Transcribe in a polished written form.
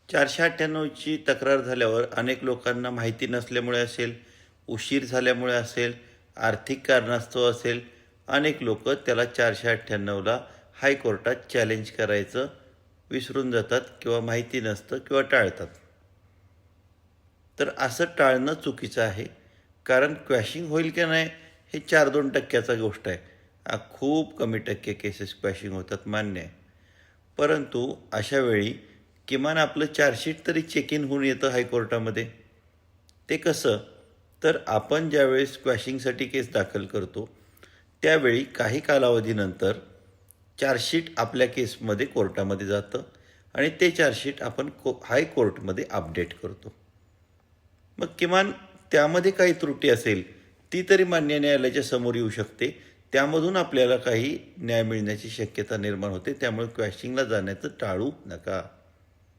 498ची तक्रार झाल्यावर अनेक लोकांना माहिती नसल्यामुळे असेल, उशीर झाल्यामुळे असेल, आर्थिक कारणास्तव असेल, अनेक लोक त्याला 498ला हायकोर्टात चॅलेंज करायचं विसरून जातात किंवा माहिती नसतं किंवा टाळतात. तर असं टाळणं चुकीचं आहे. कारण क्वॅशिंग होईल की नाही हे 4-2% गोष्ट आहे. खूप कमी टक्के केसेस क्वॅशिंग होतात, मान्य आहे. परंतु अशा वेळी किमान आपलं चार्जशीट तरी चेक इन होऊन येतं हायकोर्टामध्ये. ते कसं? तर आपण ज्यावेळेस स्क्वॅशिंगसाठी केस दाखल करतो त्यावेळी काही कालावधीनंतर चार्जशीट आपल्या केसमध्ये कोर्टामध्ये जातं आणि ते चार्जशीट आपण हायकोर्टमध्ये अपडेट करतो. मग किमान त्यामध्ये काही त्रुटी असेल ती तरी मान्य न्यायालयाच्या समोर येऊ शकते. त्यामधून आपल्याला काही न्याय मिळण्याची शक्यता निर्माण होते. त्यामुळे क्वॅशिंगला जाण्याचं टाळू नका.